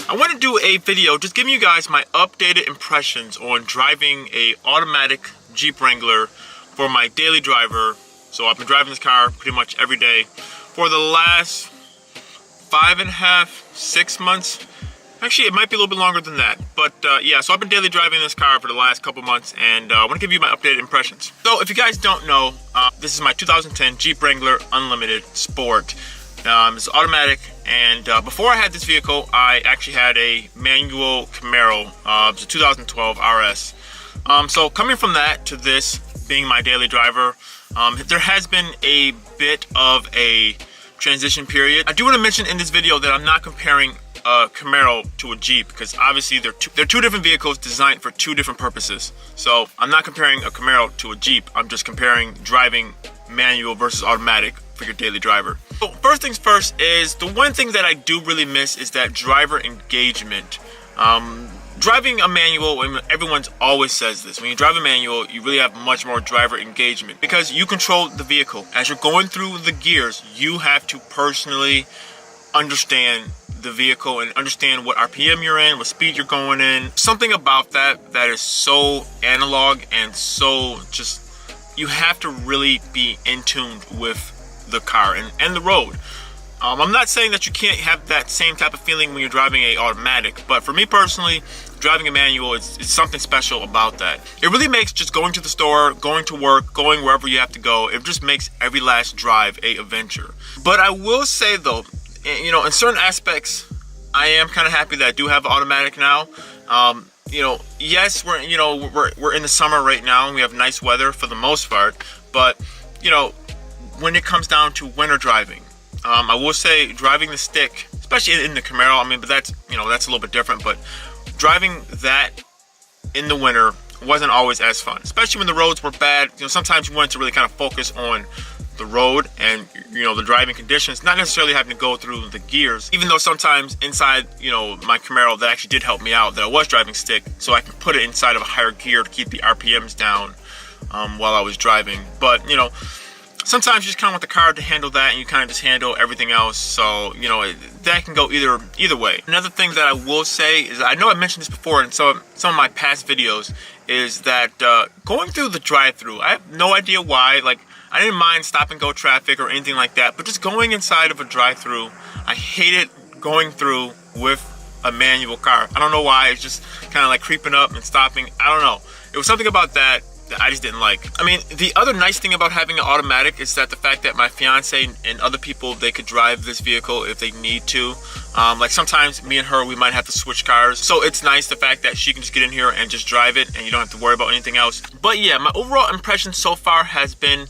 I want to do a video just giving you guys my updated impressions on driving a automatic Jeep Wrangler for my daily driver. So I've been driving this car pretty much every day for the last 5.5, 6 months. Actually, it might be a little bit longer than that, but yeah, so I've been daily driving this car for the last couple months, and I want to give you my updated impressions. So if you guys don't know, this is my 2010 Jeep Wrangler Unlimited Sport. It's automatic, and before I had this vehicle, I actually had a manual Camaro. It's a 2012 RS. So coming from that to this being my daily driver, there has been a bit of a transition period. I do want to mention in this video that I'm not comparing a Camaro to a Jeep, because obviously they're two different vehicles designed for two different purposes. So I'm not comparing a Camaro to a Jeep. I'm just comparing driving manual versus automatic for your daily driver. So first things first is the one thing that I do really miss is that driver engagement. Driving a manual, everyone always says this, when you drive a manual, you really have much more driver engagement because you control the vehicle. As you're going through the gears, you have to personally understand the vehicle and understand what RPM you're in, what speed you're going in. Something about that is so analog and so just, you have to really be in tune with the car and the road. I'm not saying that you can't have that same type of feeling when you're driving a automatic, but for me personally, driving a manual, it's something special about that. It really makes just going to the store, going to work, going wherever you have to go, it just makes every last drive a adventure. But I will say though, you know, in certain aspects, I am kind of happy that I do have automatic now. You know, yes, we're in the summer right now and we have nice weather for the most part, but you know, when it comes down to winter driving, I will say driving the stick, especially in the Camaro, I mean, but that's, you know, that's a little bit different, but driving that in the winter wasn't always as fun, especially when the roads were bad. You know, sometimes you wanted to really kind of focus on the road and, you know, the driving conditions, not necessarily having to go through the gears, even though sometimes inside, you know, my Camaro, that actually did help me out, that I was driving stick, so I can put it inside of a higher gear to keep the RPMs down while I was driving. But, you know, sometimes you just kind of want the car to handle that and you kind of just handle everything else. So, you know, that can go either way. Another thing that I will say is, I know I mentioned this before in some of my past videos, is that going through the drive-thru, I have no idea why. Like, I didn't mind stop and go traffic or anything like that, but just going inside of a drive-thru, I hated going through with a manual car. I don't know why. It's just kind of like creeping up and stopping. I don't know. It was something about that I just didn't like. I mean, the other nice thing about having an automatic is that the fact that my fiance and other people, they could drive this vehicle if they need to. Like sometimes me and her, we might have to switch cars. So it's nice the fact that she can just get in here and just drive it and you don't have to worry about anything else. But yeah, my overall impression so far has been,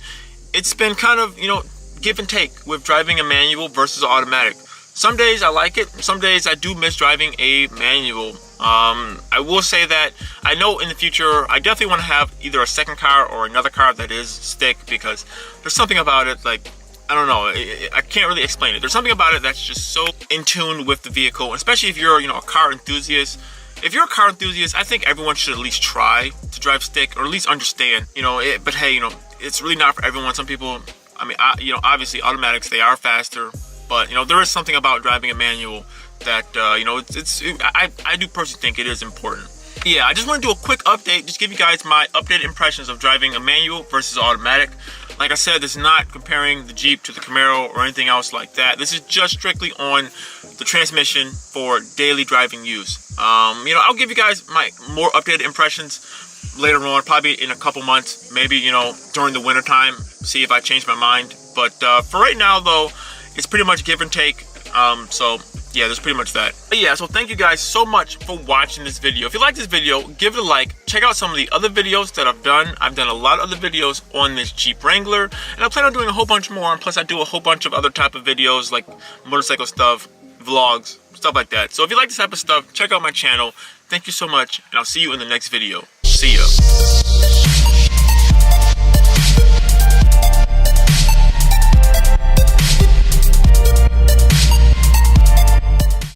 it's been kind of, you know, give and take with driving a manual versus automatic. Some days I like it, some days I do miss driving a manual. I will say that I know in the future I definitely want to have either a second car or another car that is stick, because there's something about it, like, I don't know, I can't really explain it. There's something about it that's just so in tune with the vehicle, especially if you're, you know, a car enthusiast. If you're a car enthusiast, I think everyone should at least try to drive stick, or at least understand, you know, but hey, you know, it's really not for everyone. Some people, I mean, you know, obviously automatics, they are faster, but, you know, there is something about driving a manual that, you know, I do personally think it is important. Yeah, I just want to do a quick update, just give you guys my updated impressions of driving a manual versus automatic. Like I said, this is not comparing the Jeep to the Camaro or anything else like that. This is just strictly on the transmission for daily driving use. You know, I'll give you guys my more updated impressions later on, probably in a couple months, maybe, you know, during the winter time, see if I change my mind. But for right now, though, it's pretty much give and take. So yeah, that's pretty much that. But yeah, so thank you guys so much for watching this video. If you like this video, give it a like. Check out some of the other videos that I've done. I've done a lot of other videos on this Jeep Wrangler, and I plan on doing a whole bunch more. And plus, I do a whole bunch of other type of videos like motorcycle stuff, vlogs, stuff like that. So if you like this type of stuff, check out my channel. Thank you so much, and I'll see you in the next video. See ya.